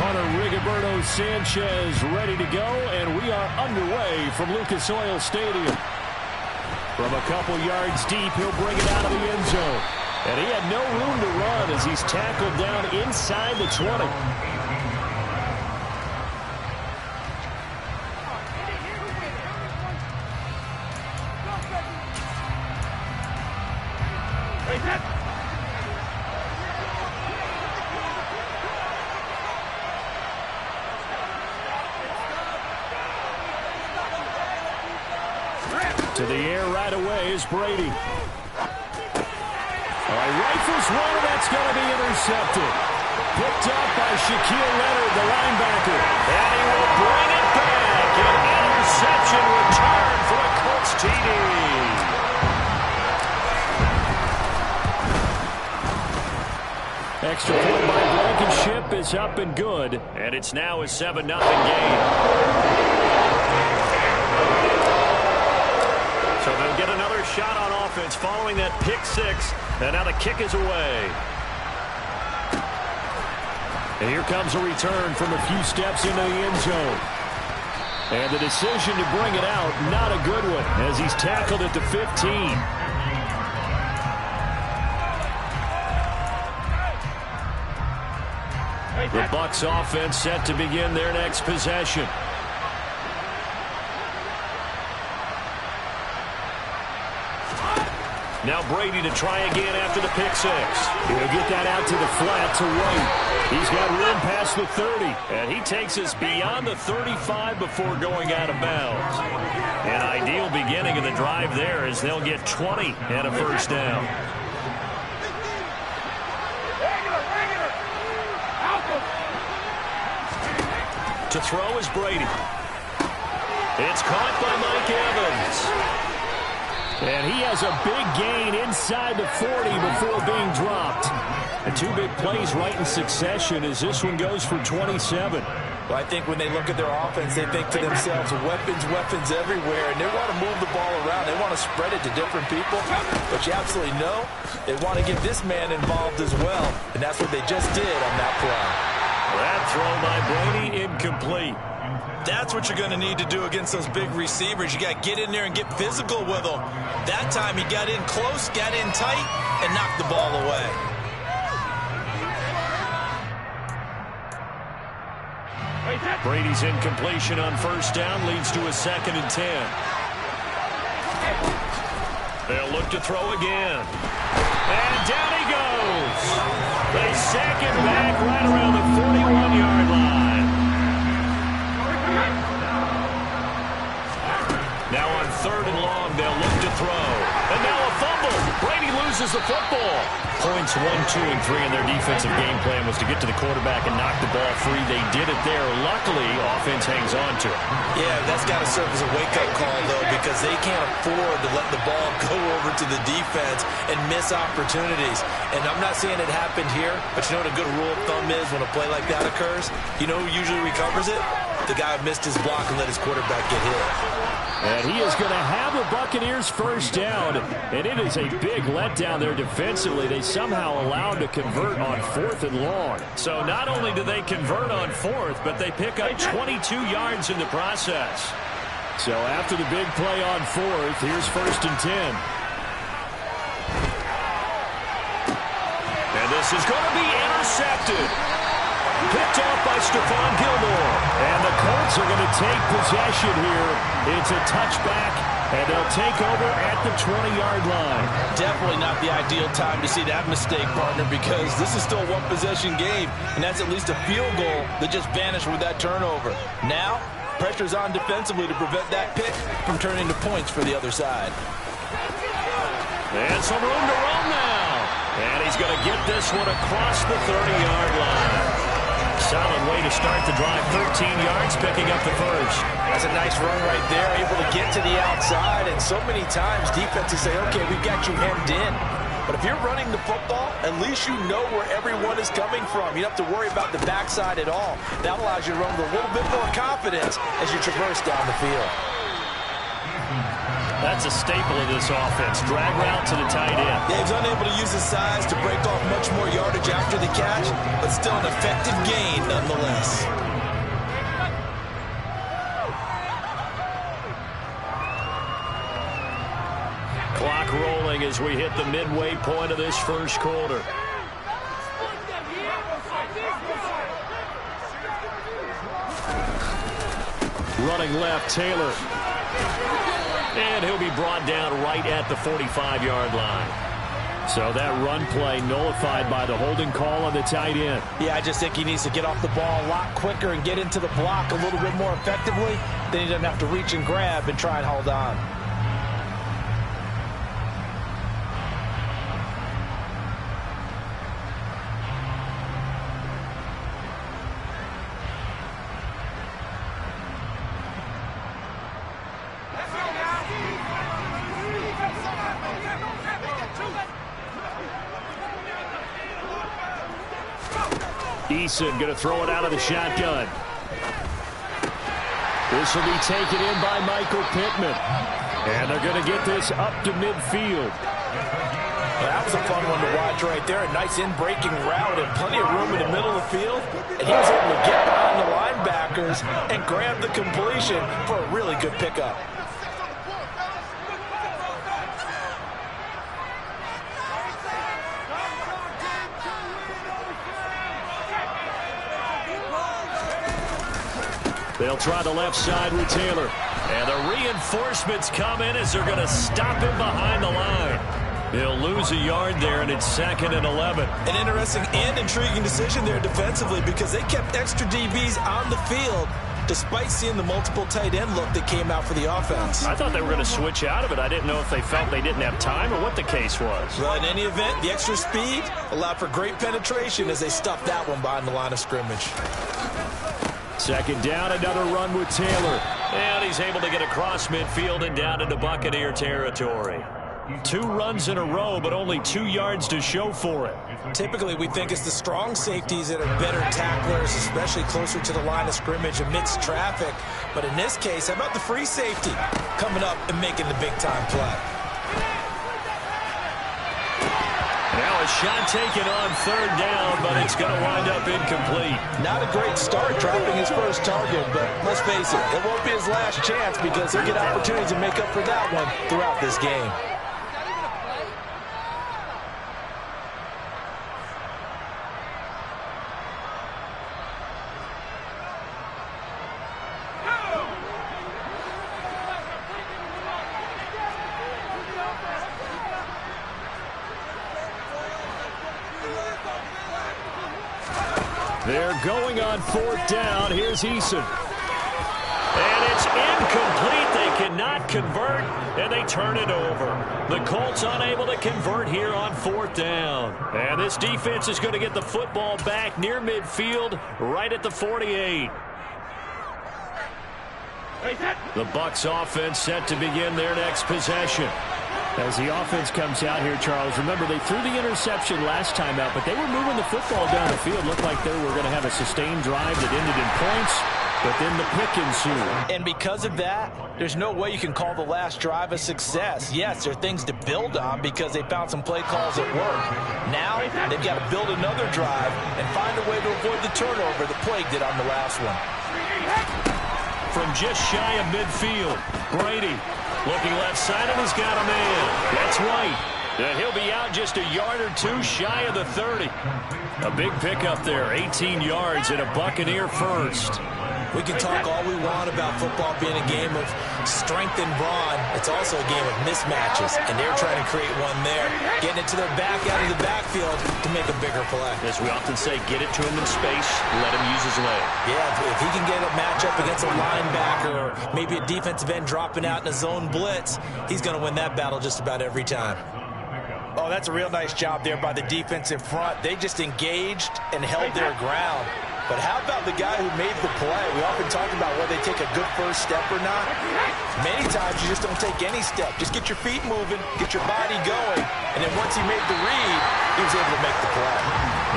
Punter Rigoberto Sanchez ready to go, and we are underway from Lucas Oil Stadium. From a couple yards deep, he'll bring it out of the end zone. And he had no room to run as he's tackled down inside the 20. To the air right away is Brady. Rifles one, and that's going to be intercepted. Picked up by Shaquille Leonard, the linebacker. And he will bring it back. An interception return for a Colts TD. Extra point by Blankenship is up and good. And it's now a 7-0 game. So they'll get another shot on offense following that pick six. And now the kick is away. And here comes a return from a few steps into the end zone. And the decision to bring it out, not a good one, as he's tackled at the 15. The Bucs offense set to begin their next possession. Now Brady to try again after the pick six. He'll get that out to the flat to White. He's got room past the 30. And he takes us beyond the 35 before going out of bounds. An ideal beginning of the drive there as they'll get 20 and a first down. To throw is Brady. It's caught by Mike Evans. And he has a big gain inside the 40 before being dropped. And two big plays right in succession as this one goes for 27. Well, I think when they look at their offense, they think to themselves, weapons, weapons everywhere, and they want to move the ball around. They want to spread it to different people. But you absolutely know they want to get this man involved as well, and that's what they just did on that play. That throw by Brady incomplete. That's what you're going to need to do against those big receivers. You got to get in there and get physical with them. That time he got in close, got in tight, and knocked the ball away. Brady's incompletion on first down leads to a 2nd and 10. They'll look to throw again. And down he goes. They sack him back right around the 41-yard line. Now on 3rd and long, they'll look to throw. And now a fumble. Brady loses the football. Points 1, 2, and 3 in their defensive game plan was to get to the quarterback and knock the ball free. They did it there. Luckily, offense hangs on to it. Yeah, that's got to serve as a wake-up call, though, because they can't afford to let the ball go over to the defense and miss opportunities. And I'm not saying it happened here, but you know what a good rule of thumb is when a play like that occurs? You know who usually recovers it? The guy who missed his block and let his quarterback get hit. And he is going to have the Buccaneers first down. And it is a big letdown there defensively. They somehow allowed to convert on 4th and long. So not only do they convert on 4th, but they pick up 22 yards in the process. So after the big play on 4th, here's 1st and 10. And this is going to be intercepted. Picked off by Stephon Gilmore. And the Colts are going to take possession here. It's a touchback, and they'll take over at the 20-yard line. Definitely not the ideal time to see that mistake, partner, because this is still a one-possession game, and that's at least a field goal that just vanished with that turnover. Now, pressure's on defensively to prevent that pick from turning into points for the other side. And some room to run now. And he's going to get this one across the 30-yard line. Solid way to start the drive. 13 yards, picking up the first. That's a nice run right there, able to get to the outside. And so many times defenses say, okay, we've got you hemmed in. But if you're running the football, at least you know where everyone is coming from. You don't have to worry about the backside at all. That allows you to run with a little bit more confidence as you traverse down the field. That's a staple of this offense. Drag route to the tight end. Yeah, he's unable to use his size to break off much more yardage after the catch, but still an effective gain nonetheless. Clock rolling as we hit the midway point of this first quarter. Running left, Taylor. And he'll be brought down right at the 45-yard line. So that run play nullified by the holding call on the tight end. Yeah, I just think he needs to get off the ball a lot quicker and get into the block a little bit more effectively. Then he doesn't have to reach and grab and try and hold on. Eason going to throw it out of the shotgun. This will be taken in by Michael Pittman. And they're going to get this up to midfield. Well, that was a fun one to watch right there. A nice in-breaking route and plenty of room in the middle of the field. And he was able to get behind the linebackers and grab the completion for a really good pickup. They'll try the left side with Taylor. And the reinforcements come in as they're going to stop him behind the line. He'll lose a yard there, and it's 2nd and 11. An interesting and intriguing decision there defensively because they kept extra DBs on the field despite seeing the multiple tight end look that came out for the offense. I thought they were going to switch out of it. I didn't know if they felt they didn't have time or what the case was. Well, in any event, the extra speed allowed for great penetration as they stuffed that one behind the line of scrimmage. 2nd down, another run with Taylor. And he's able to get across midfield and down into Buccaneer territory. 2 runs in a row, but only 2 yards to show for it. Typically, we think it's the strong safeties that are better tacklers, especially closer to the line of scrimmage amidst traffic. But in this case, how about the free safety coming up and making the big-time play? Now a shot taken on 3rd down, but it's going to wind up incomplete. Not a great start dropping his first target, but let's face it, it won't be his last chance because he'll get opportunities to make up for that one throughout this game. They're going on 4th down. Here's Eason. And it's incomplete. They cannot convert, and they turn it over. The Colts unable to convert here on 4th down. And this defense is going to get the football back near midfield, right at the 48. The Bucs offense set to begin their next possession. As the offense comes out here, Charles, remember they threw the interception last time out, but they were moving the football down the field. Looked like they were going to have a sustained drive that ended in points, but then the pick ensued. And because of that, there's no way you can call the last drive a success. Yes, there are things to build on because they found some play calls that work. Now, they've got to build another drive and find a way to avoid the turnover that plagued it on the last one. From just shy of midfield, Brady looking left side, and he's got a man. That's White. And he'll be out just a yard or 2 shy of the 30. A big pickup there, 18 yards and a Buccaneer first. We can talk all we want about football being a game of strength and brawn. It's also a game of mismatches, and they're trying to create one there, getting it to their back out of the backfield to make a bigger play. As we often say, get it to him in space, let him use his leg. Yeah, if he can get a matchup against a linebacker or maybe a defensive end dropping out in a zone blitz, he's going to win that battle just about every time. Oh, that's a real nice job there by the defensive front. They just engaged and held their ground. But how about the guy who made the play? We often talk about whether they take a good first step or not. Many times you just don't take any step. Just get your feet moving, get your body going, and then once he made the read, he was able to make the play.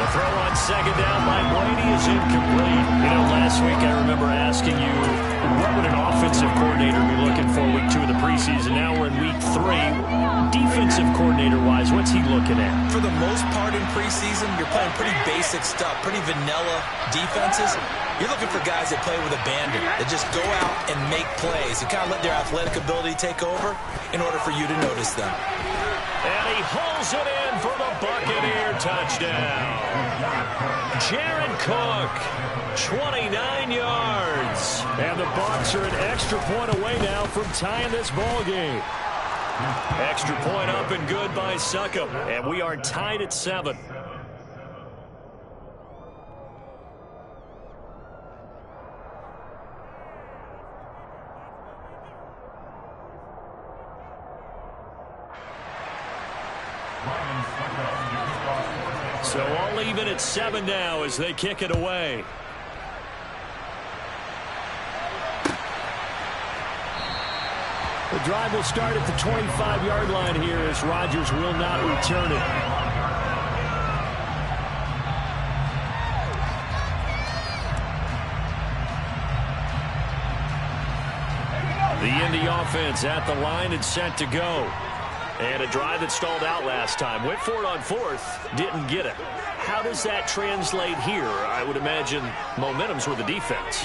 The throw on 2nd down by Brady is incomplete. You know, last week I remember asking you, what would an offensive coordinator be looking for week 2 of the preseason? defense? What's he looking at? For the most part in preseason, you're playing pretty basic stuff, pretty vanilla defenses. You're looking for guys that play with abandon, that just go out and make plays, and kind of let their athletic ability take over in order for you to notice them. And he hauls it in for the Buccaneer touchdown. Jared Cook, 29 yards. And the Bucs are an extra point away now from tying this ball game. Extra point up and good by Succop. And we are tied at 7. So all even at 7 now as they kick it away. The drive will start at the 25-yard line here as Rodgers will not return it. The Indy offense at the line and set to go. And a drive that stalled out last time. Went for it on 4th, didn't get it. How does that translate here? I would imagine momentum's with the defense.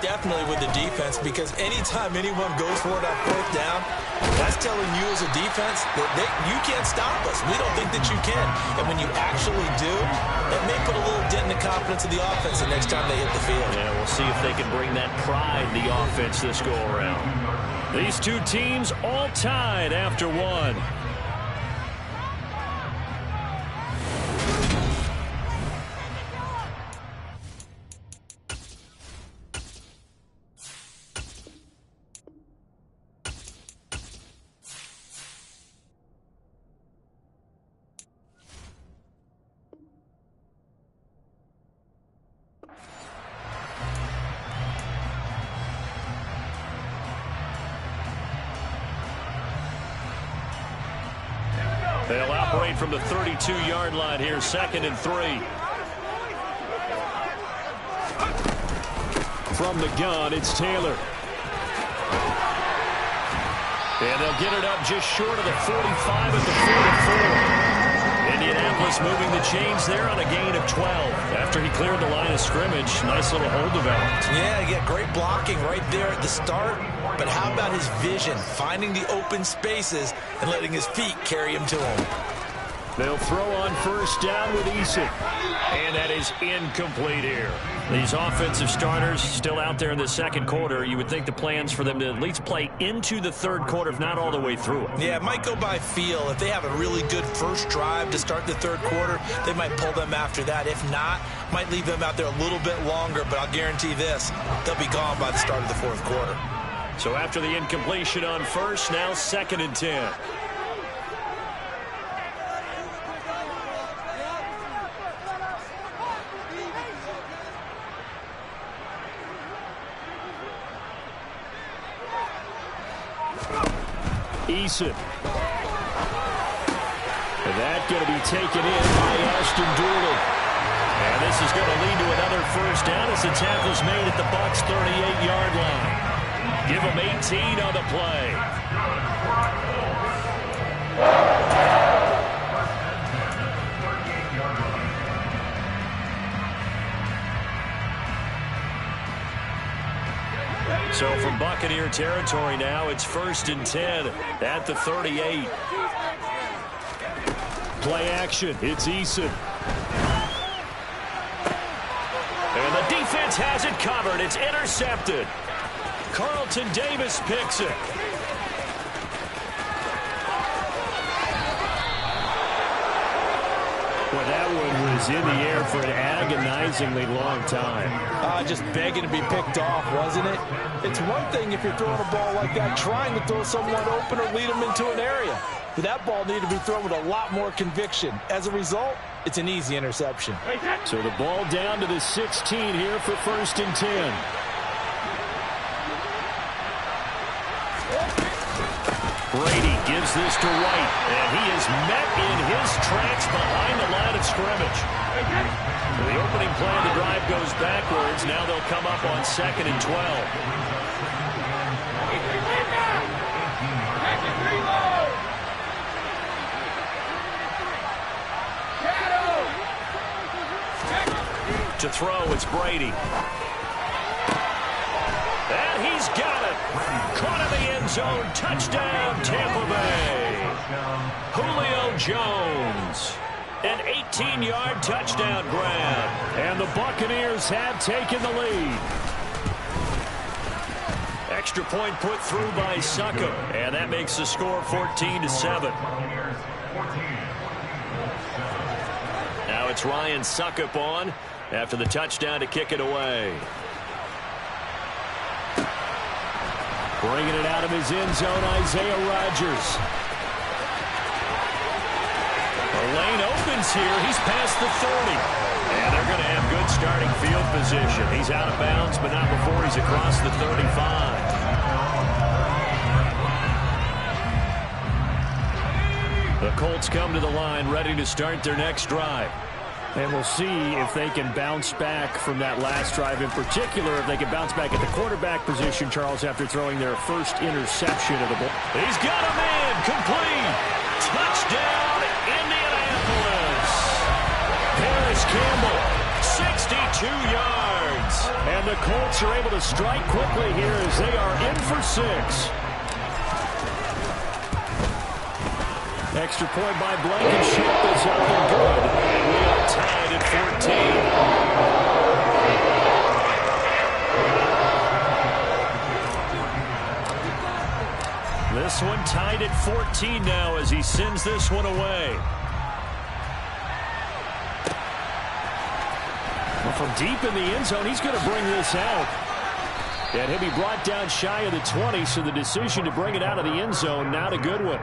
Definitely with the defense, because anytime anyone goes for it on 4th down, that's telling you as a defense that you can't stop us. We don't think that you can. And when you actually do, that may put a little dent in the confidence of the offense the next time they hit the field. Yeah, we'll see if they can bring that pride in the offense this go-around. These two teams all tied after 1. They'll operate from the 32-yard line here, 2nd and 3. From the gun, it's Taylor. And they'll get it up just short of the 45 at the 44. Indianapolis moving the chains there on a gain of 12. After he cleared the line of scrimmage, nice little hole developed. Yeah, he got great blocking right there at the start. But how about his vision, finding the open spaces and letting his feet carry him to him? They'll throw on 1st down with Eason. And that is incomplete here. These offensive starters still out there in the 2nd quarter. You would think the plans for them to at least play into the 3rd quarter, if not all the way through it. Yeah, it might go by feel. If they have a really good first drive to start the 3rd quarter, they might pull them after that. If not, might leave them out there a little bit longer. But I'll guarantee this, they'll be gone by the start of the 4th quarter. So after the incompletion on 1st, now 2nd and 10. Eason. And that going to be taken in by Ashton Dooley. And this is going to lead to another 1st down as the tackle's made at the Bucs' 38-yard line. Give them 18 on the play. So from Buccaneer territory now, it's 1st and 10 at the 38. Play action. It's Eason. And the defense has it covered. It's intercepted. Carlton Davis picks it. Well, that one was in the air for an agonizingly long time. Just begging to be picked off, wasn't it? It's one thing if you're throwing a ball like that, trying to throw someone open or lead them into an area. But that ball needed to be thrown with a lot more conviction. As a result, it's an easy interception. So the ball down to the 16 here for 1st and 10. Brady gives this to White, and he is met in his tracks behind the line of scrimmage. The opening play of the drive goes backwards. Now they'll come up on 2nd and 12. To throw, it's Brady. And he's got it. Caught in the end zone. Touchdown, Tampa Bay. Julio Jones. An 18-yard touchdown grab. And the Buccaneers have taken the lead. Extra point put through by Succop. And that makes the score 14-7. Now it's Ryan Succop on after the touchdown to kick it away. Bringing it out of his end zone, Isaiah Rodgers. The lane opens here. He's past the 30. And they're going to have good starting field position. He's out of bounds, but not before he's across the 35. The Colts come to the line, ready to start their next drive. And we'll see if they can bounce back from that last drive. In particular, if they can bounce back at the quarterback position, Charles, after throwing their first interception of the ball. He's got a man, complete. Touchdown, Indianapolis. Paris Campbell, 62 yards. And the Colts are able to strike quickly here as they are in for 6. Extra point by Blankenship is up and good. And we are tied at 14. This one tied at 14 now as he sends this one away. Well, from deep in the end zone, he's going to bring this out. And he'll be brought down shy of the 20, so the decision to bring it out of the end zone, not a good one.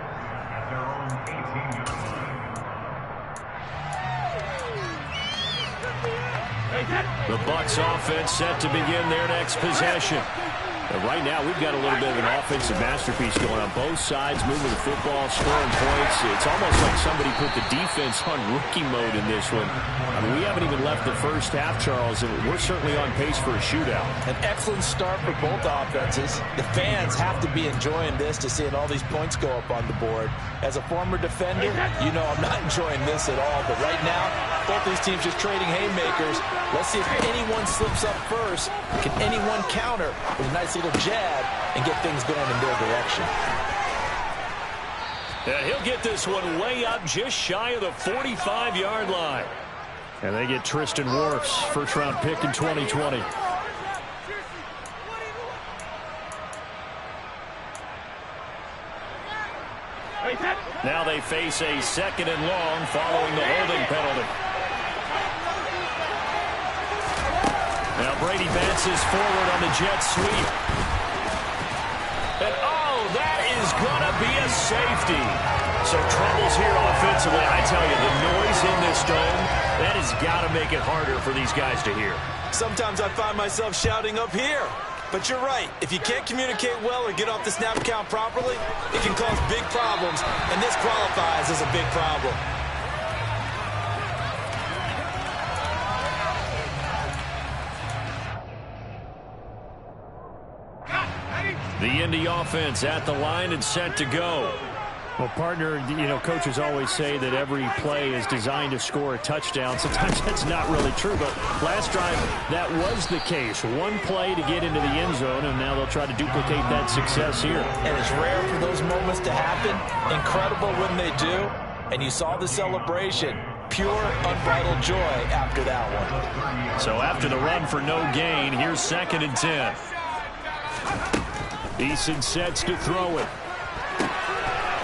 The Bucs offense set to begin their next possession. But right now, we've got a little bit of an offensive masterpiece going on both sides, moving the football, scoring points. It's almost like somebody put the defense on rookie mode in this one. I mean, we haven't even left the first half, Charles, and we're certainly on pace for a shootout. An excellent start for both offenses. The fans have to be enjoying this to seeing all these points go up on the board. As a former defender, you know I'm not enjoying this at all. But right now, both these teams just trading haymakers. Let's see if anyone slips up first. Can anyone counter with a nice little jab and get things going in their direction? And he'll get this one way up just shy of the 45-yard line. And they get Tristan Wirfs, first-round pick in 2020. Now they face a 2nd and long following the holding penalty. Now Brady bounces forward on the jet sweep. And oh, that is going to be a safety. So troubles here offensively. I tell you, the noise in this dome, that has got to make it harder for these guys to hear. Sometimes I find myself shouting up here. But you're right. If you can't communicate well or get off the snap count properly, it can cause big problems, and this qualifies as a big problem. The Indy offense at the line and set to go. Well, partner, you know, coaches always say that every play is designed to score a touchdown. Sometimes that's not really true, but last drive, that was the case. One play to get into the end zone, and now they'll try to duplicate that success here. And it's rare for those moments to happen. Incredible when they do. And you saw the celebration. Pure, unbridled joy after that one. So after the run for no gain, here's 2nd and 10. Eason sets to throw it.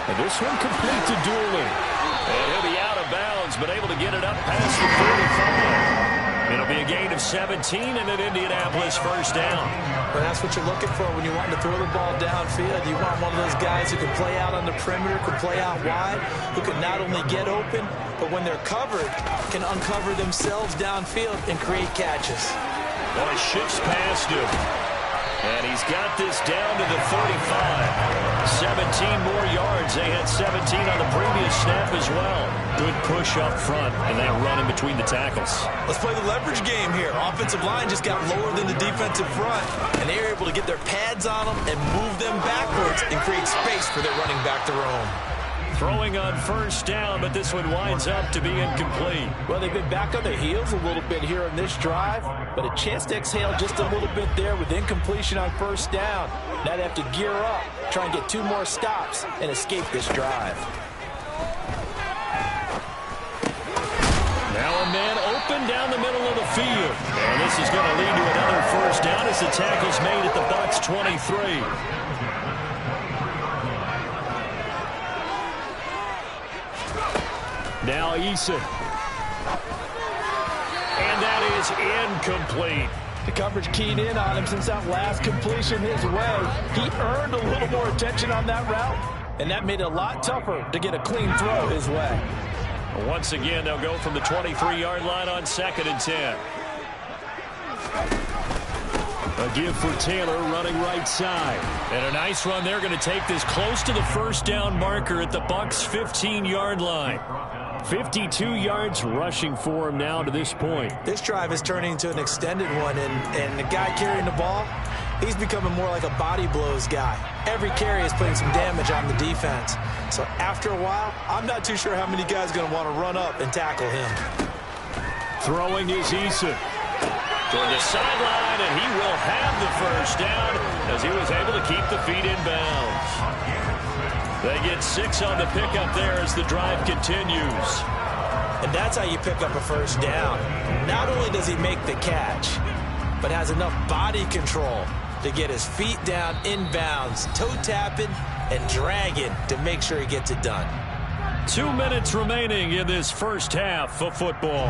And this one complete to Dooley. And he'll be out of bounds, but able to get it up past the 35. It'll be a gain of 17 and an Indianapolis first down. But that's what you're looking for when you want to throw the ball downfield. You want one of those guys who can play out on the perimeter, can play out wide, who can not only get open, but when they're covered, can uncover themselves downfield and create catches. Well, he shifts past him. And he's got this down to the 35. 17 more yards. They had 17 on the previous snap as well. Good push up front, and they run in between the tackles. Let's play the leverage game here. Offensive line just got lower than the defensive front, and they were able to get their pads on them and move them backwards and create space for their running back to roam. Throwing on first down, but this one winds up to be incomplete. Well, they've been back on their heels a little bit here on this drive, but a chance to exhale just a little bit there with incompletion on first down. Now they have to gear up, try and get 2 more stops, and escape this drive. Now a man open down the middle of the field. And this is going to lead to another first down as the tackle's made at the Bucs 23. Now Eason. And that is incomplete. The coverage keyed in on him since that last completion his way. He earned a little more attention on that route, and that made it a lot tougher to get a clean throw his way. Once again, they'll go from the 23-yard line on 2nd and 10. A give for Taylor running right side. And a nice run there, going to take this close to the first down marker at the Bucs 15-yard line. 52 yards rushing for him now to this point. This drive is turning into an extended one, and the guy carrying the ball, he's becoming more like a body blows guy. Every carry is putting some damage on the defense. So after a while, I'm not too sure how many guys are going to want to run up and tackle him. Throwing is Eason. Toward the sideline, and he will have the first down as he was able to keep the feet in bounds. They get 6 on the pickup there as the drive continues. And that's how you pick up a first down. Not only does he make the catch, but has enough body control to get his feet down in bounds, toe tapping and dragging to make sure he gets it done. 2 minutes remaining in this first half of football.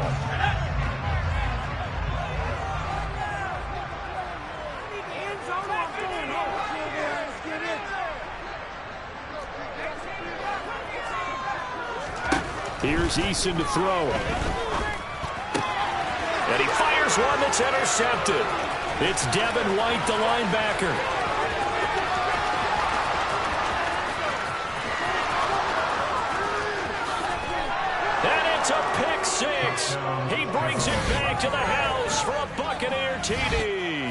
Here's Eason to throw. And he fires one that's intercepted. It's Devin White, the linebacker. And it's a pick 6. He brings it back to the house for a Buccaneer TD.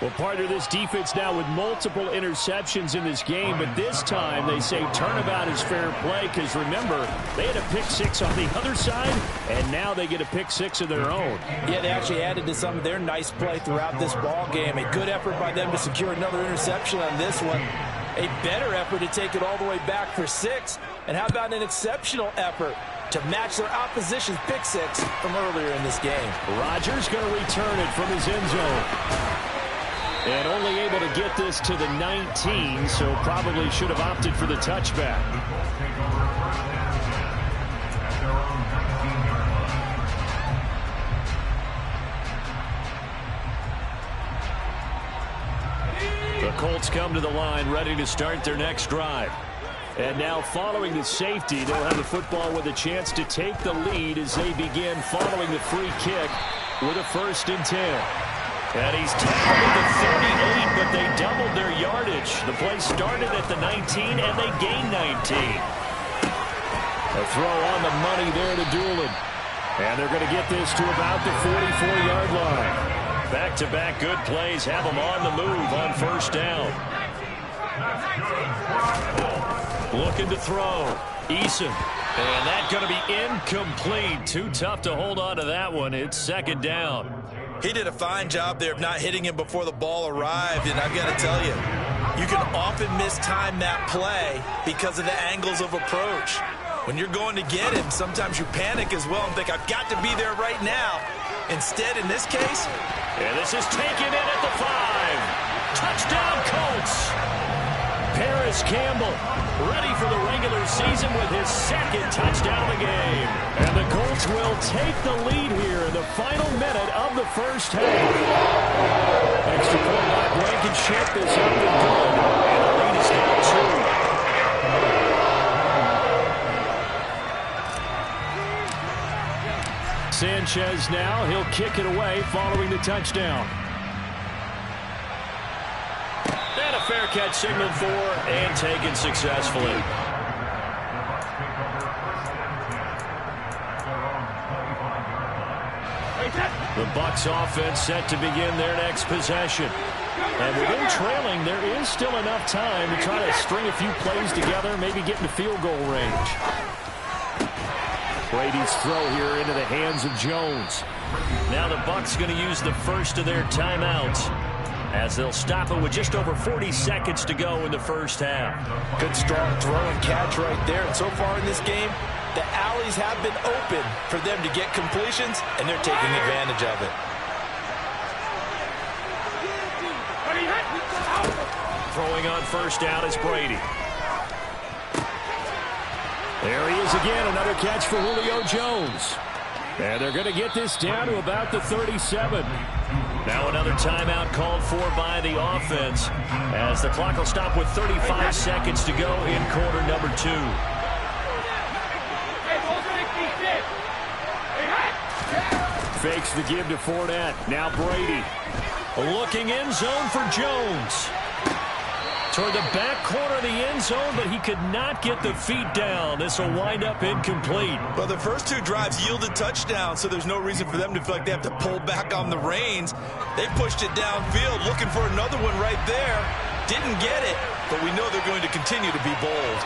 Well, part of this defense now with multiple interceptions in this game, but this time they say turnabout is fair play because, remember, they had a pick 6 on the other side, and now they get a pick 6 of their own. Yeah, they actually added to some of their nice play throughout this ball game. A good effort by them to secure another interception on this one. A better effort to take it all the way back for 6. And how about an exceptional effort to match their opposition's pick 6 from earlier in this game? Rodgers going to return it from his end zone. And only able to get this to the 19, so probably should have opted for the touchback. The Colts come to the line, ready to start their next drive. And now following the safety, they'll have the football with a chance to take the lead as they begin following the free kick with a 1st and 10. And he's tackled at the 38, but they doubled their yardage. The play started at the 19, and they gained 19. A throw on the money there to Doolin. And they're going to get this to about the 44-yard line. Back-to-back good plays have them on the move on first down. Looking to throw. Eason. And that's going to be incomplete. Too tough to hold on to that one. It's 2nd down. He did a fine job there of not hitting him before the ball arrived, and I've got to tell you, you can often mistime that play because of the angles of approach. When you're going to get him, sometimes you panic as well and think, I've got to be there right now. Instead, in this case, and this is taken in at the 5. Touchdown, Colts. Paris Campbell ready for the regular season with his 2nd touchdown of the game. And the Colts will take the lead here in the final minute of the first half. Extra point by Blankenship is up and good. And the lead is now 2. Sanchez now, he'll kick it away following the touchdown. And a fair catch signaled for and taken successfully. The Bucs offense set to begin their next possession. And with them trailing, there is still enough time to try to string a few plays together, maybe get into field goal range. Brady's throw here into the hands of Jones. Now the Bucs going to use the first of their timeouts, as they'll stop it with just over 40 seconds to go in the first half. Good strong throw and catch right there. And so far in this game, the alleys have been open for them to get completions, and they're taking advantage of it. Throwing on first down is Brady. There he is again, another catch for Julio Jones. And they're going to get this down to about the 37. Now another timeout called for by the offense, as the clock will stop with 35 seconds to go in quarter number 2. Fakes the give to Fournette. Now Brady. Looking end zone for Jones. Toward the back corner of the end zone, but he could not get the feet down. This will wind up incomplete. Well, the first 2 drives yielded touchdowns, so there's no reason for them to feel like they have to pull back on the reins. They pushed it downfield, looking for another one right there. Didn't get it, but we know they're going to continue to be bold.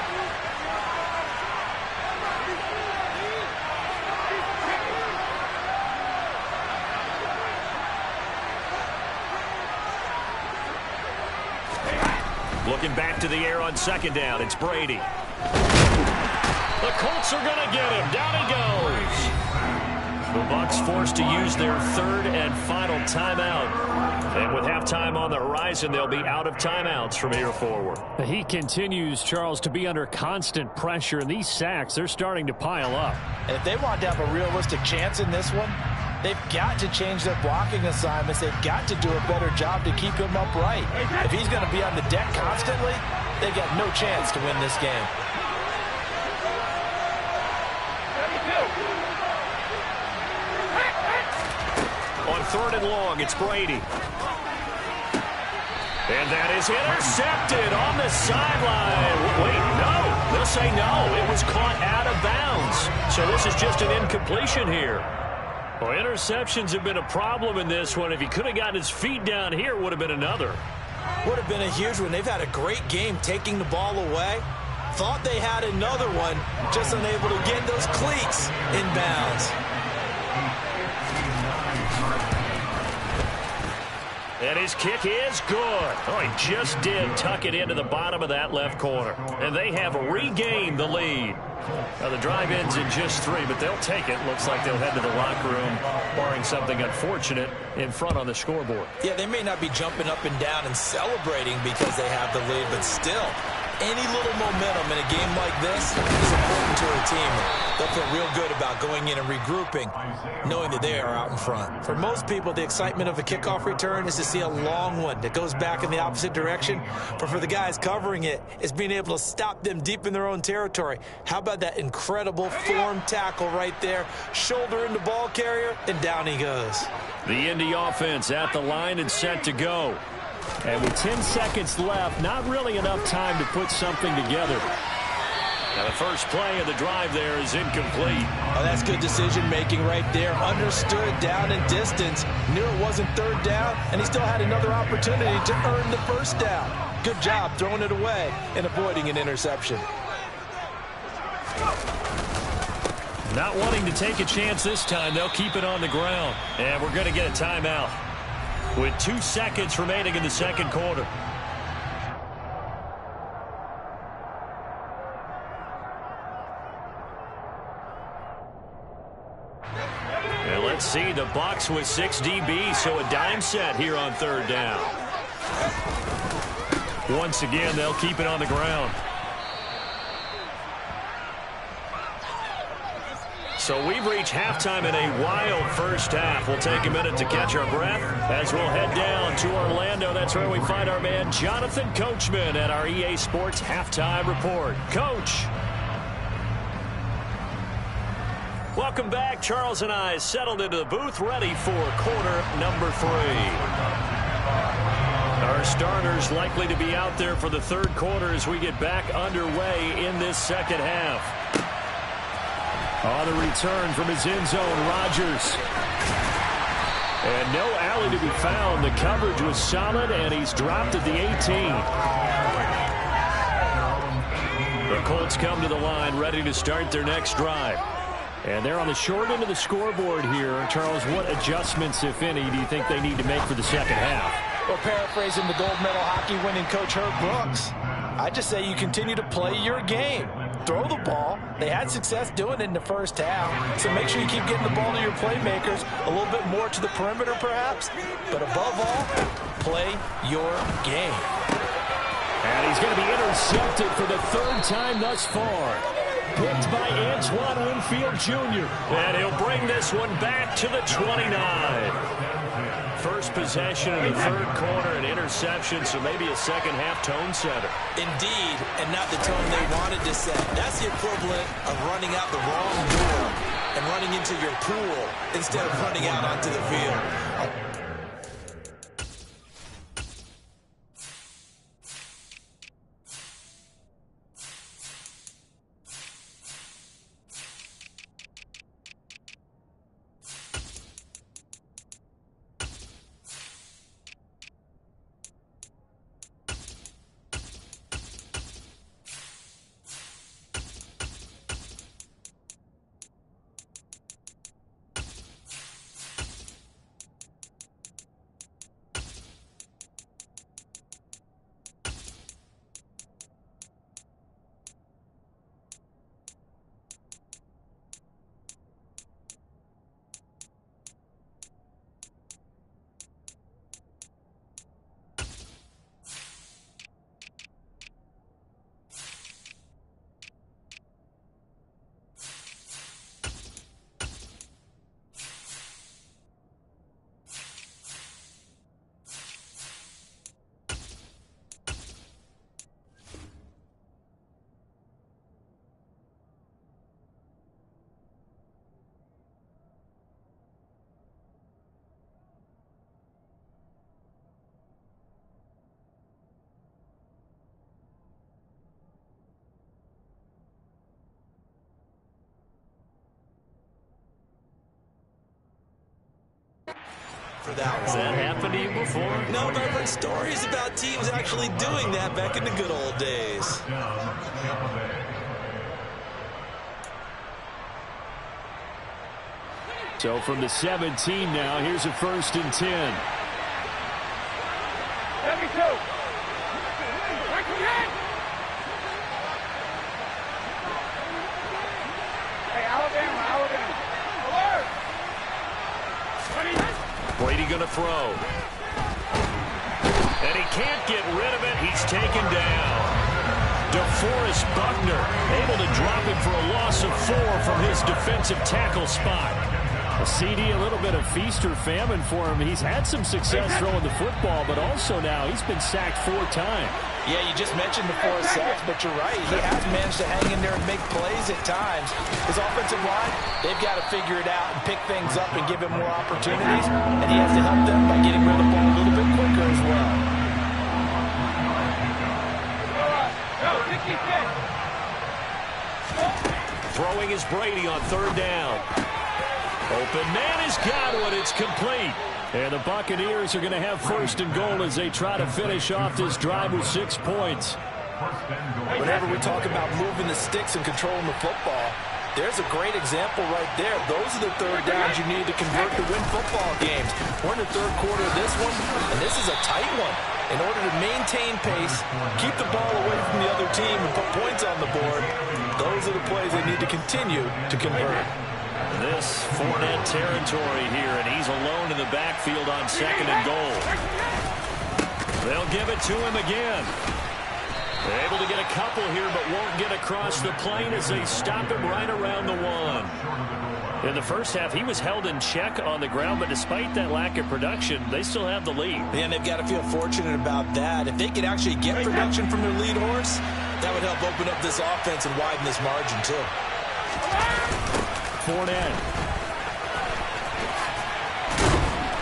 Looking back to the air on second down, it's Brady. The Colts are going to get him. Down he goes. The Bucs forced to use their third and final timeout. And with halftime on the horizon, they'll be out of timeouts from here forward. He continues, Charles, to be under constant pressure, and these sacks, they're starting to pile up. And if they want to have a realistic chance in this one, they've got to change their blocking assignments. They've got to do a better job to keep him upright. If he's going to be on the deck constantly, they've got no chance to win this game. On third and long, it's Brady. And that is intercepted on the sideline. Wait, no. They'll say no. It was caught out of bounds. So this is just an incompletion here. Well, interceptions have been a problem in this one. If he could have gotten his feet down here, it would have been another. Would have been a huge one. They've had a great game taking the ball away. Thought they had another one, just unable to get those cleats in bounds. And his kick is good. Oh, he just did tuck it into the bottom of that left corner. And they have regained the lead. Now, the drive ends in just 3, but they'll take it. Looks like they'll head to the locker room, barring something unfortunate in front on the scoreboard. Yeah, they may not be jumping up and down and celebrating because they have the lead, but still, any little momentum in a game like this is important to a team. They'll feel real good about going in and regrouping, knowing that they are out in front. For most people, the excitement of a kickoff return is to see a long one that goes back in the opposite direction. But for the guys covering it, it's being able to stop them deep in their own territory. How about that incredible form tackle right there? Shoulder into ball carrier, and down he goes. The Indy offense at the line and set to go. And with 10 seconds left, not really enough time to put something together. Now the first play of the drive there is incomplete. Oh, that's good decision-making right there. Understood down and distance. Knew it wasn't third down, and he still had another opportunity to earn the first down. Good job throwing it away and avoiding an interception. Not wanting to take a chance this time, they'll keep it on the ground. And we're going to get a timeout with 2 seconds remaining in the second quarter. And let's see, the Bucs with 6 DBs, so a dime set here on third down. Once again, they'll keep it on the ground. So we've reached halftime in a wild first half. We'll take a minute to catch our breath as we'll head down to Orlando. That's where we find our man Jonathan Coachman at our EA Sports Halftime Report. Coach. Welcome back. Charles and I settled into the booth, ready for quarter number 3. Our starters likely to be out there for the third quarter as we get back underway in this second half. On the return from his end zone, Rodgers. And no alley to be found. The coverage was solid, and he's dropped at the 18. The Colts come to the line, ready to start their next drive. And they're on the short end of the scoreboard here. Charles, what adjustments, if any, do you think they need to make for the second half? Well, paraphrasing the gold medal hockey winning coach Herb Brooks, I just say you continue to play your game. Throw the ball. They had success doing it in the first half. So make sure you keep getting the ball to your playmakers, a little bit more to the perimeter perhaps. But above all, play your game. And he's going to be intercepted for the third time thus far. Picked by Antoine Winfield Jr. And he'll bring this one back to the 29. First possession in the third quarter, an interception, so maybe a second-half tone setter. Indeed, and not the tone they wanted to set. That's the equivalent of running out the wrong door and running into your pool instead of running out onto the field. For that one. Has that happened to you before? No, but I've heard stories about teams actually doing that back in the good old days. So from the 17 now, here's a 1st and 10. Brady going to throw. And he can't get rid of it. He's taken down. DeForest Buckner able to drop him for a loss of 4 from his defensive tackle spot. A CD, a little bit of feast or famine for him. He's had some success throwing the football, but also now he's been sacked 4 times. Yeah, you just mentioned the 4 sacks, but you're right. He has managed to hang in there and make plays at times. His offensive line, they've got to figure it out and pick things up and give him more opportunities, and he has to help them by getting rid of the ball a little bit quicker as well. Throwing is Brady on 3rd down. Open man has got one. It's complete. And the Buccaneers are going to have 1st and goal as they try to finish off this drive with 6 points. Whenever we talk about moving the sticks and controlling the football, there's a great example right there. Those are the 3rd downs you need to convert to win football games. We're in the 3rd quarter of this one, and this is a tight one. In order to maintain pace, keep the ball away from the other team, and put points on the board, those are the plays they need to continue to convert. This Fournette territory here, and he's alone in the backfield on 2nd and goal. They'll give it to him again. They're able to get a couple here, but won't get across the plane as they stop him right around the 1. In the first half, he was held in check on the ground, but despite that lack of production, they still have the lead. Yeah, and they've got to feel fortunate about that. If they could actually get production from their lead horse, that would help open up this offense and widen this margin, too. Fournette.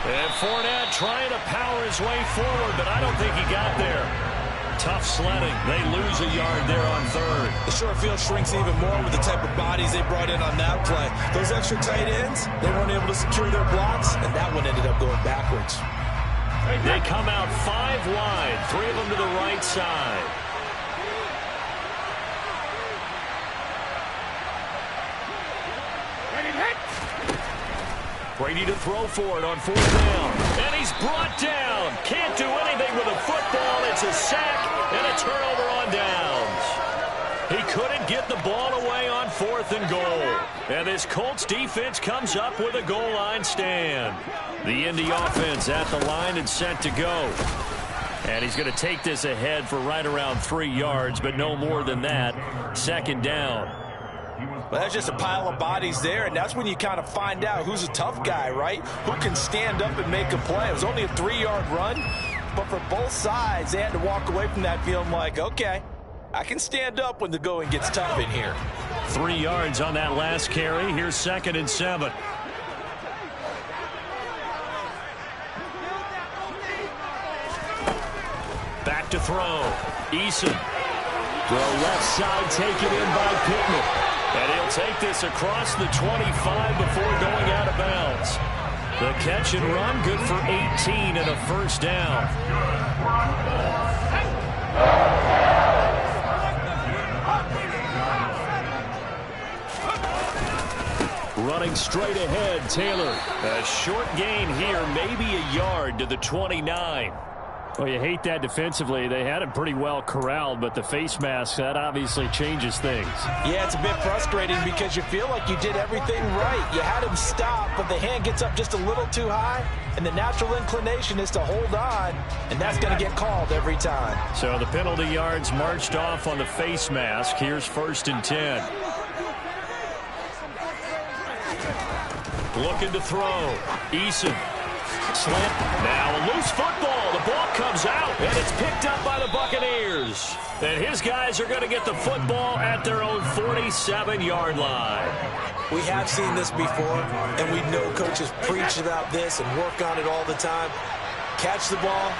And Fournette trying to power his way forward, but I don't think he got there. tough sledding. They lose a yard there on third. The short field shrinks even more with the type of bodies they brought in on that play. Those extra tight ends, they weren't able to secure their blocks, and that one ended up going backwards. They come out 5 wide, 3 of them to the right side. Brady to throw for it on 4th down. And he's brought down. Can't do anything with a football. It's a sack and a turnover on downs. He couldn't get the ball away on 4th and goal. And this Colts defense comes up with a goal line stand. The Indy offense at the line and set to go. And he's going to take this ahead for right around 3 yards, but no more than that. 2nd down. Well, that's just a pile of bodies there, and that's when you kind of find out who's a tough guy, right? Who can stand up and make a play. It was only a 3-yard run, but for both sides, they had to walk away from that feeling like, okay, I can stand up when the going gets tough in here. 3 yards on that last carry. Here's 2nd and 7. Back to throw. Eason. The left side taken in by Pittman. And he'll take this across the 25 before going out of bounds. The catch and run good for 18 and a 1st down. Running straight ahead, Taylor. A short gain here, maybe a yard to the 29. Well, you hate that defensively. They had him pretty well corralled, but the face mask, that obviously changes things. Yeah, it's a bit frustrating because you feel like you did everything right. You had him stop, but the hand gets up just a little too high, and the natural inclination is to hold on, and that's going to get called every time. So the penalty yards marched off on the face mask. Here's 1st and 10. Looking to throw. Eason. Slant. Now a loose football. The ball comes out, and it's picked up by the Buccaneers. And his guys are going to get the football at their own 47-yard line. We have seen this before, and we know coaches preach about this and work on it all the time. Catch the ball.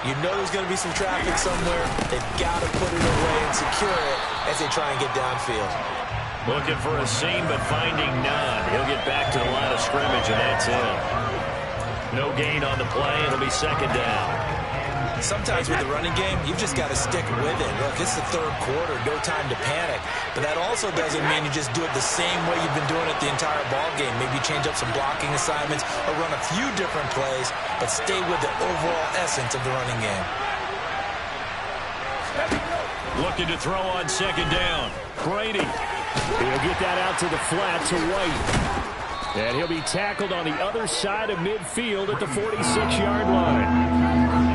You know there's going to be some traffic somewhere. They've got to put it away and secure it as they try and get downfield. Looking for a seam, but finding none. He'll get back to the line of scrimmage, and that's it. No gain on the play. It'll be 2nd down. Sometimes with the running game, you've just got to stick with it. Look, it's the 3rd quarter, no time to panic. But that also doesn't mean you just do it the same way you've been doing it the entire ball game. Maybe change up some blocking assignments or run a few different plays, but stay with the overall essence of the running game. Looking to throw on 2nd down. Brady. He'll get that out to the flat to White. And he'll be tackled on the other side of midfield at the 46-yard line.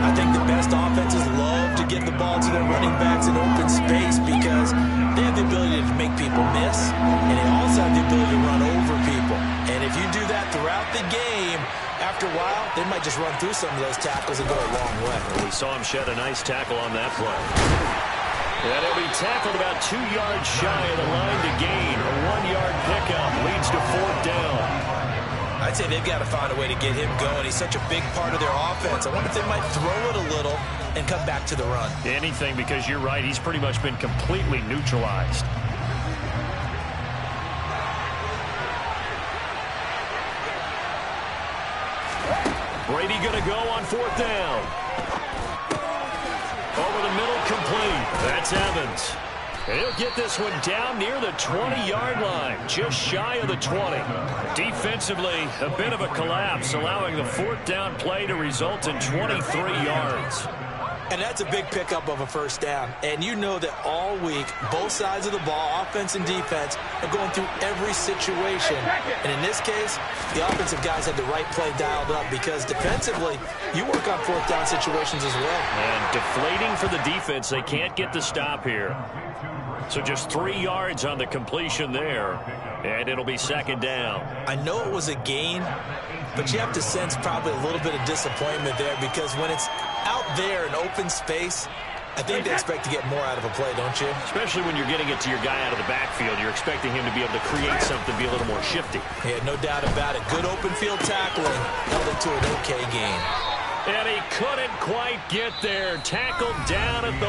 I think the best offenses love to get the ball to their running backs in open space because they have the ability to make people miss, and they also have the ability to run over people. And if you do that throughout the game, after a while, they might just run through some of those tackles and go a long way. Well, we saw him shed a nice tackle on that play. And he'll be tackled about 2 yards shy of the line to gain. A 1-yard pickup leads to 4th down. I'd say they've got to find a way to get him going. He's such a big part of their offense. I wonder if they might throw it a little and come back to the run. Anything, because you're right. He's pretty much been completely neutralized. Brady going to go on 4th down. Over the middle, complete. That's Evans. And he'll get this one down near the 20-yard line, just shy of the 20. Defensively, a bit of a collapse, allowing the 4th down play to result in 23 yards. And that's a big pickup of a 1st down. And you know that all week, both sides of the ball, offense and defense, are going through every situation. And in this case, the offensive guys had the right play dialed up because defensively, you work on 4th down situations as well. And deflating for the defense. They can't get the stop here. So just 3 yards on the completion there. And it'll be 2nd down. I know it was a gain, but you have to sense probably a little bit of disappointment there because when it's out there in open space, I think they expect to get more out of a play, don't you? Especially when you're getting it to your guy out of the backfield. You're expecting him to be able to create something, be a little more shifty. Yeah, no doubt about it. Good open field tackling held it to an okay gain. And he couldn't quite get there. Tackled down at the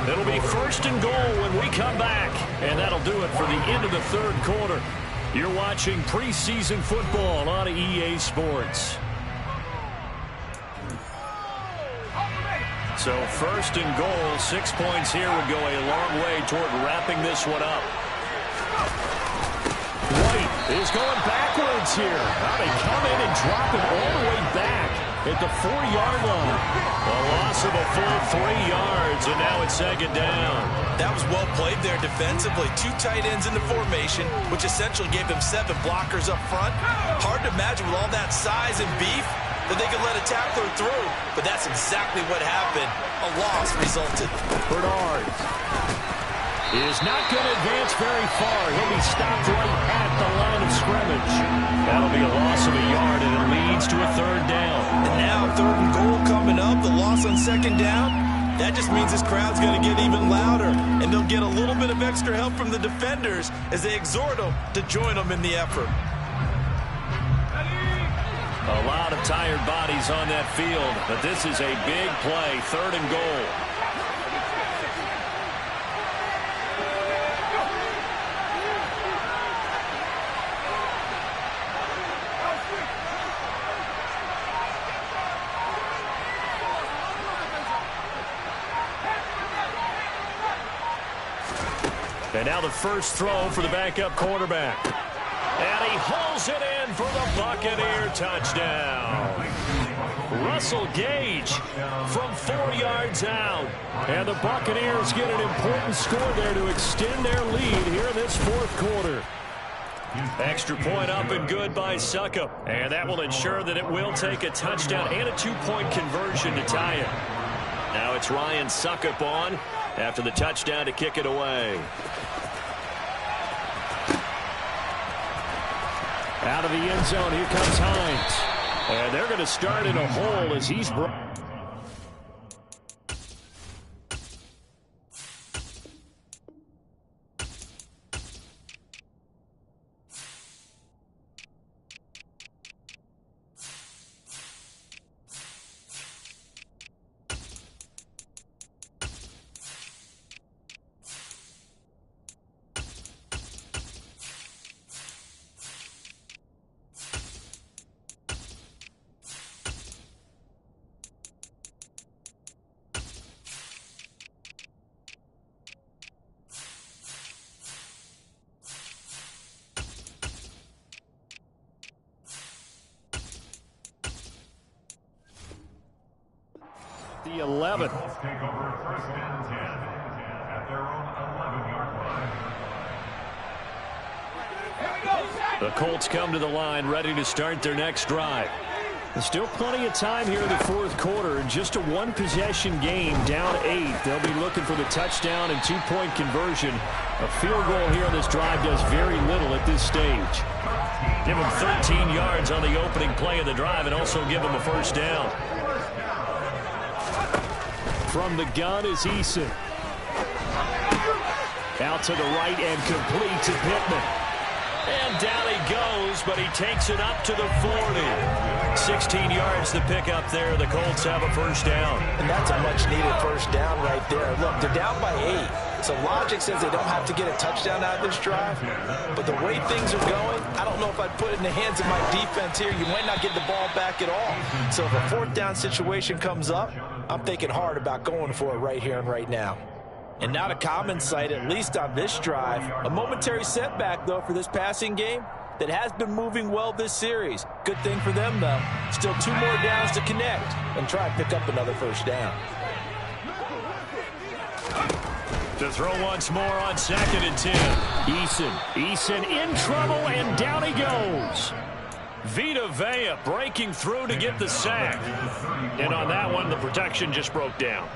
1. It'll be 1st and goal when we come back. And that'll do it for the end of the 3rd quarter. You're watching preseason football on EA Sports. So 1st and goal, 6 points here would go a long way toward wrapping this one up. White is going backwards here. Now they come in and drop it all the way back at the 4-yard line. A loss of a full 3 yards, and now it's 2nd down. That was well played there defensively. 2 tight ends in the formation, which essentially gave them 7 blockers up front. Hard to imagine with all that size and beef that they could let a tackler through, but that's exactly what happened. A loss resulted. Bernard is not going to advance very far. He'll be stopped right at the line of scrimmage. That'll be a loss of a yard, and it leads to a 3rd down. And now 3rd and goal coming up. The loss on 2nd down. That just means this crowd's going to get even louder, and they'll get a little bit of extra help from the defenders as they exhort them to join them in the effort. A lot of tired bodies on that field, but this is a big play, 3rd and goal. And now the first throw for the backup quarterback. And he hauls it in for the Buccaneer touchdown. Russell Gage from 4 yards out. And the Buccaneers get an important score there to extend their lead here in this 4th quarter. Extra point up and good by Succop. And that will ensure that it will take a touchdown and a 2-point conversion to tie it. Now it's Ryan Succop on after the touchdown to kick it away. Out of the end zone, here comes Hines. And they're going to start in a hole as he's brought. The 11th. Take over 1st and 10 at their own 11-yard line. The Colts come to the line ready to start their next drive. There's still plenty of time here in the 4th quarter. Just a 1-possession game, down 8. They'll be looking for the touchdown and 2-point conversion. A field goal here on this drive does very little at this stage. Give them 13 yards on the opening play of the drive and also give them a 1st down. From the gun is Eason. Out to the right and complete to Pittman. And down he goes, but he takes it up to the 40. 16 yards to pick up there. The Colts have a 1st down. And that's a much-needed 1st down right there. Look, they're down by 8. So logic says they don't have to get a touchdown out of this drive. But the way things are going, I don't know if I'd put it in the hands of my defense here. You might not get the ball back at all. So if a 4th down situation comes up, I'm thinking hard about going for it right here and right now. And not a common sight, at least on this drive. A momentary setback, though, for this passing game that has been moving well this series. Good thing for them, though. Still 2 more downs to connect and try and pick up another 1st down. To throw once more on 2nd and 10. Eason in trouble, and down he goes. Vita Vea breaking through to get the sack. And on that one, the protection just broke down.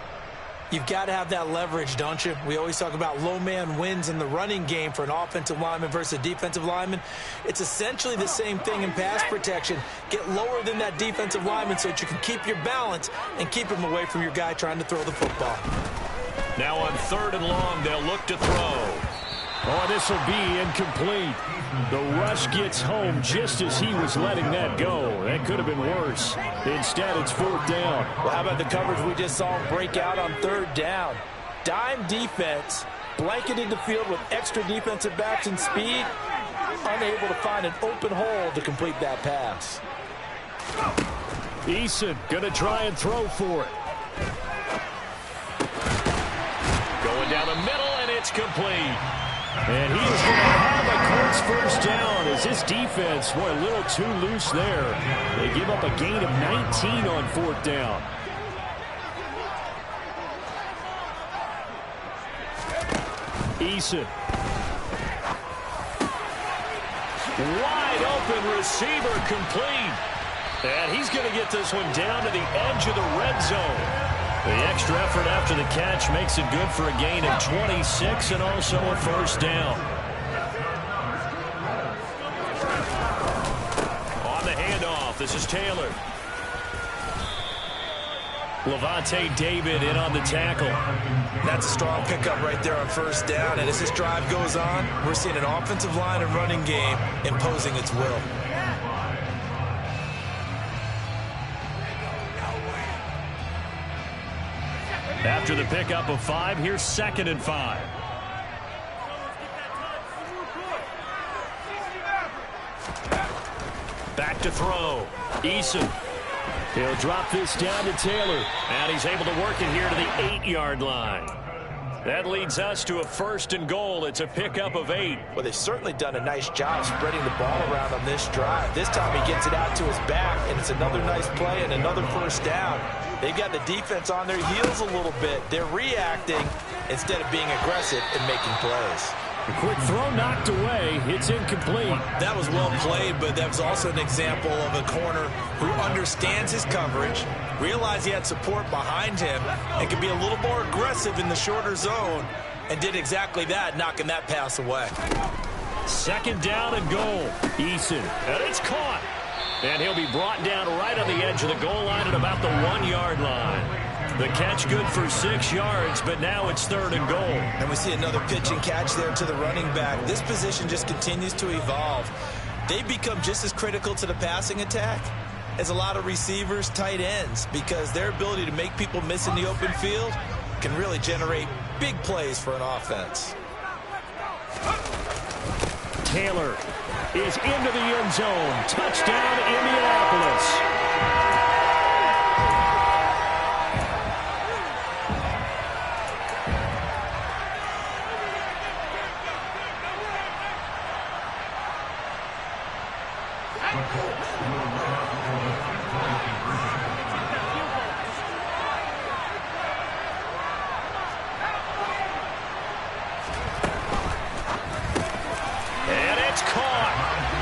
You've got to have that leverage, don't you? We always talk about low man wins in the running game for an offensive lineman versus a defensive lineman. It's essentially the same thing in pass protection. Get lower than that defensive lineman so that you can keep your balance and keep him away from your guy trying to throw the football. Now on 3rd and long, they'll look to throw. Oh, this will be incomplete. The rush gets home just as he was letting that go. That could have been worse. Instead, it's 4th down. Well, how about the coverage we just saw him break out on 3rd down? Dime defense, blanketed the field with extra defensive backs and speed, unable to find an open hole to complete that pass. Eason going to try and throw for it. Going down the middle, and it's complete. And he is going to have a close 1st down as his defense, boy, a little too loose there. They give up a gain of 19 on 4th down. Eason. Wide open receiver complete. And he's going to get this one down to the edge of the red zone. The extra effort after the catch makes it good for a gain of 26 and also a 1st down. On the handoff, this is Taylor. Levante David in on the tackle. That's a strong pickup right there on 1st down. And as this drive goes on, we're seeing an offensive line and running game imposing its will. After the pickup of 5, here's 2nd and 5. Back to throw. Eason. He'll drop this down to Taylor. And he's able to work it here to the 8-yard line. That leads us to a 1st and goal. It's a pickup of 8. Well, they've certainly done a nice job spreading the ball around on this drive. This time he gets it out to his back, and it's another nice play and another 1st down. They've got the defense on their heels a little bit. They're reacting instead of being aggressive and making plays. A quick throw knocked away. It's incomplete. That was well played, but that was also an example of a corner who understands his coverage, realized he had support behind him, and could be a little more aggressive in the shorter zone, and did exactly that, knocking that pass away. 2nd down and goal. Eason. And it's caught. And he'll be brought down right on the edge of the goal line at about the 1-yard line. The catch good for 6 yards, but now it's 3rd and goal. And we see another pitch and catch there to the running back. This position just continues to evolve. They've become just as critical to the passing attack as a lot of receivers, tight ends, because their ability to make people miss in the open field can really generate big plays for an offense. Taylor is into the end zone. Touchdown, Indianapolis. And it's caught.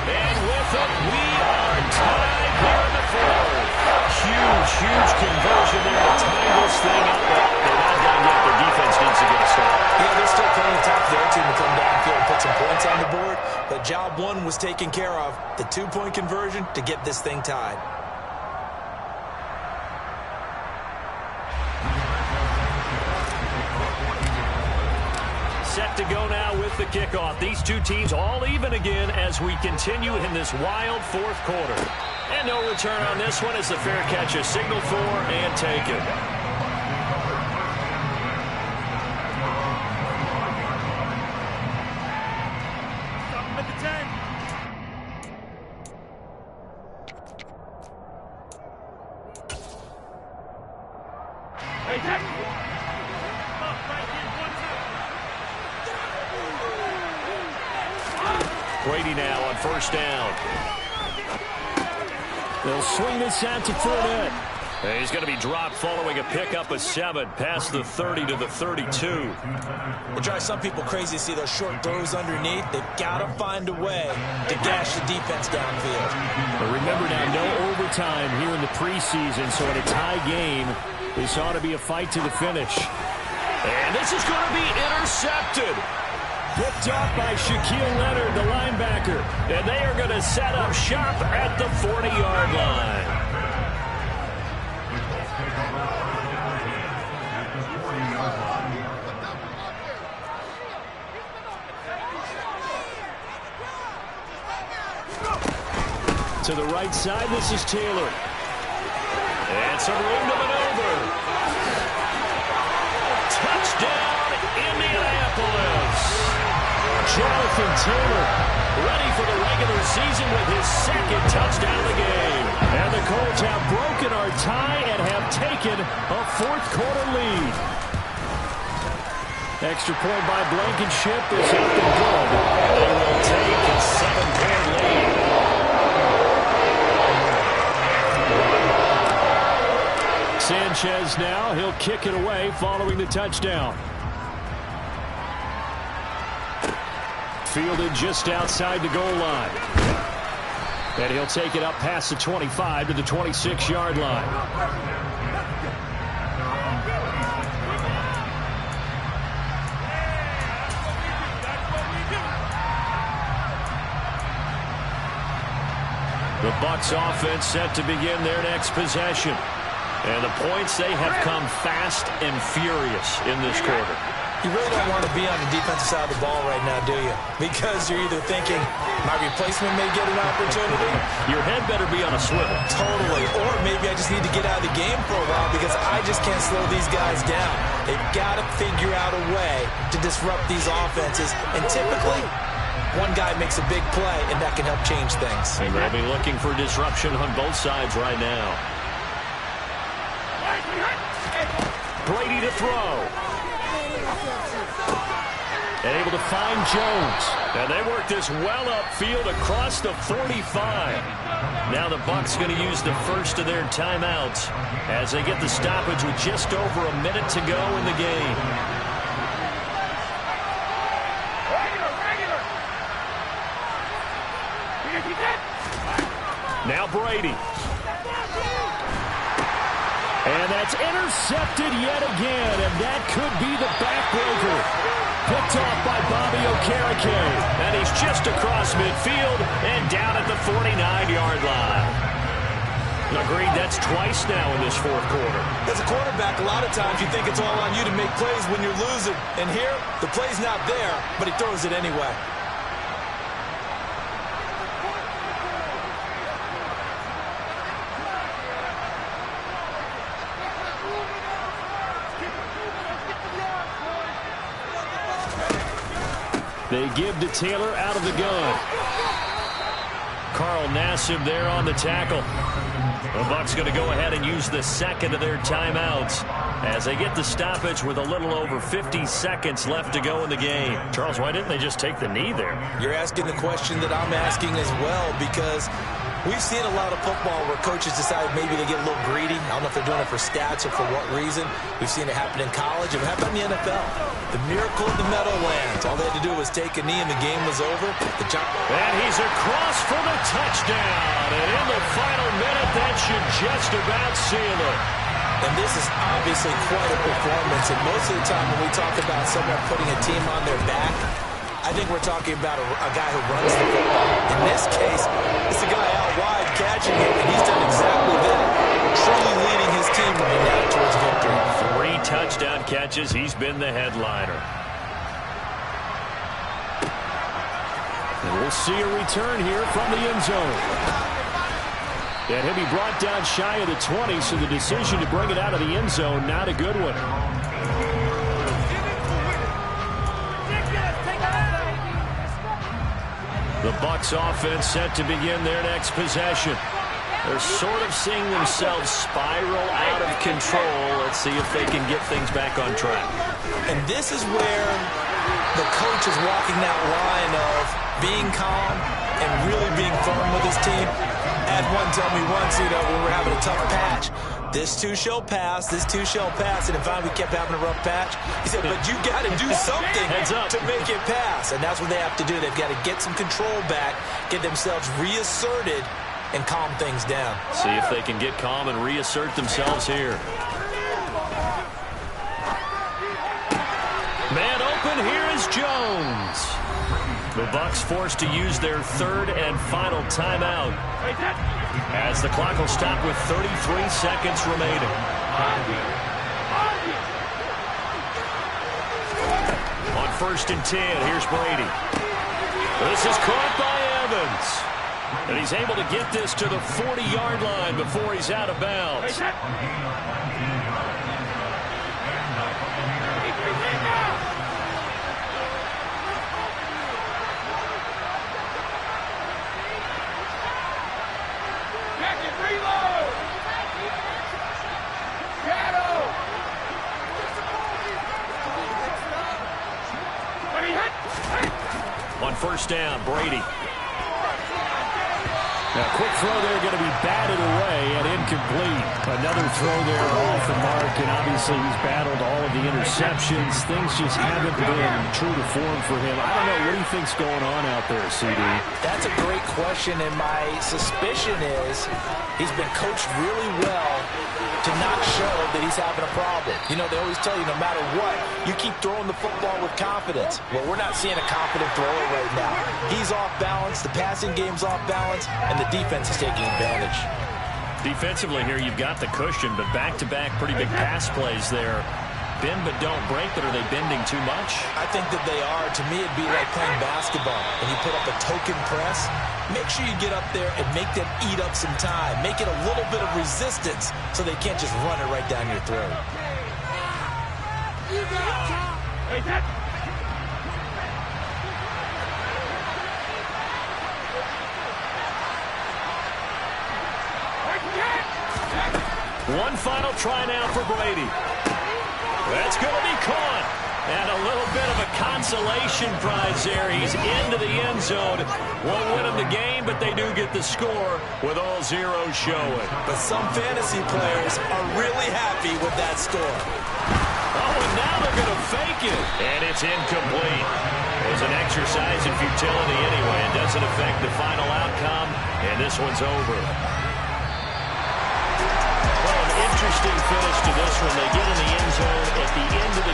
And with it, we are tied here in the 4th. Huge conversion there to tie this thing up, but they're not done yet. Their defense needs to get a start. Yeah, there's still plenty of time for their team to come downfield and put some points on the board, but job 1 was taken care of. The 2-point conversion to get this thing tied. Set to go now with the kickoff. These two teams all even again as we continue in this wild 4th quarter. And no return on this one as the fair catch is signaled for and taken. Brady now on 1st down. They'll swing this out to Fournette. And he's going to be dropped following a pickup of 7 past the 30 to the 32. It drives some people crazy to see those short throws underneath. They've got to find a way to gash the defense downfield. But remember now, no overtime here in the preseason, so in a tie game, this ought to be a fight to the finish. And this is going to be intercepted. Picked off by Shaquille Leonard, the linebacker. And they are going to set up shop at the 40-yard line. To the right side, this is Taylor. And some room to maneuver. Touchdown, Indianapolis. Jonathan Taylor ready for the regular season with his second touchdown of the game. And the Colts have broken our tie and have taken a fourth-quarter lead. Extra point by Blankenship is up and good. They will take a 7-point lead. Sanchez now, he'll kick it away following the touchdown. Fielded just outside the goal line. And he'll take it up past the 25 to the 26-yard line. The Bucs offense set to begin their next possession. And the points, they have come fast and furious in this quarter. You really don't want to be on the defensive side of the ball right now, do you? Because you're either thinking, my replacement may get an opportunity. Your head better be on a swivel. Totally. Or maybe I just need to get out of the game for a while because I just can't slow these guys down. They've got to figure out a way to disrupt these offenses. And typically, one guy makes a big play, and that can help change things. And they'll be looking for disruption on both sides right now. Brady to throw. And able to find Jones. And they work this well upfield across the 45. Now the Bucs going to use the first of their timeouts as they get the stoppage with just over a minute to go in the game. Now Brady. And that's intercepted yet again, and that could be the backbreaker. Picked off by Bobby Okereke. And he's just across midfield and down at the 49-yard line. Agreed, that's twice now in this fourth quarter. As a quarterback, a lot of times you think it's all on you to make plays when you're losing. And here, the play's not there, but he throws it anyway. They give to Taylor out of the gun. Carl Nassib there on the tackle. The Bucs going to go ahead and use the second of their timeouts as they get the stoppage with a little over 50 seconds left to go in the game. Charles, why didn't they just take the knee there? You're asking the question that I'm asking as well, because we've seen a lot of football where coaches decide maybe they get a little greedy. I don't know if they're doing it for stats or for what reason. We've seen it happen in college. It happened in the NFL. The miracle of the Meadowlands. All they had to do was take a knee and the game was over. And he's across for the touchdown. And in the final minute, that should just about seal it. And this is obviously quite a performance. And most of the time when we talk about someone putting a team on their back, I think we're talking about a guy who runs the football. In this case, it's a guy out wide catching it, and he's done exactly that, truly leading his team right now towards victory. 3 touchdown catches. He's been the headliner. And we'll see a return here from the end zone. And he'll be brought down shy of the 20, so the decision to bring it out of the end zone, not a good one. The Bucs offense set to begin their next possession. They're sort of seeing themselves spiral out of control. Let's see if they can get things back on track. And this is where the coach is walking that line of being calm and really being firm with his team. I had one tell me once, when we're having a tough patch, this too shall pass, this too shall pass. And if we kept having a rough patch, he said, but you got to do something to make it pass. And that's what they have to do. They've got to get some control back, get themselves reasserted, and calm things down. See if they can get calm and reassert themselves here. Man open, here is Jones. The Bucs forced to use their third and final timeout as the clock will stop with 33 seconds remaining. On 1st and 10, here's Brady. This is caught by Evans. And he's able to get this to the 40-yard line before he's out of bounds. On first down, Brady. Now, quick throw there, going to be batted away and incomplete. Another throw there off the mark, and obviously he's battled all of the interceptions. Things just haven't been true to form for him. I don't know. What do you think's going on out there, CD? That's a great question, and my suspicion is he's been coached really well to not show that he's having a problem. You know, they always tell you no matter what, you keep throwing the football with confidence. Well, we're not seeing a confident thrower right now. He's off balance, the passing game's off balance, and the defense is taking advantage. Defensively here, you've got the cushion, but back-to-back pretty big pass plays there. Bend but don't break, but are they bending too much? I think that they are. To me, it'd be like playing basketball, and you put up a token press. Make sure you get up there and make them eat up some time. Make it a little bit of resistance so they can't just run it right down your throat. One final try now for Brady. That's going to be caught. And a little bit of a consolation prize there. He's into the end zone. Won't win them the game, but they do get the score with all zeros showing. But some fantasy players are really happy with that score. Oh, and now they're going to fake it. And it's incomplete. It was an exercise in futility anyway. It doesn't affect the final outcome, and this one's over. Well, an interesting finish to this one. They get in the end zone at the end of the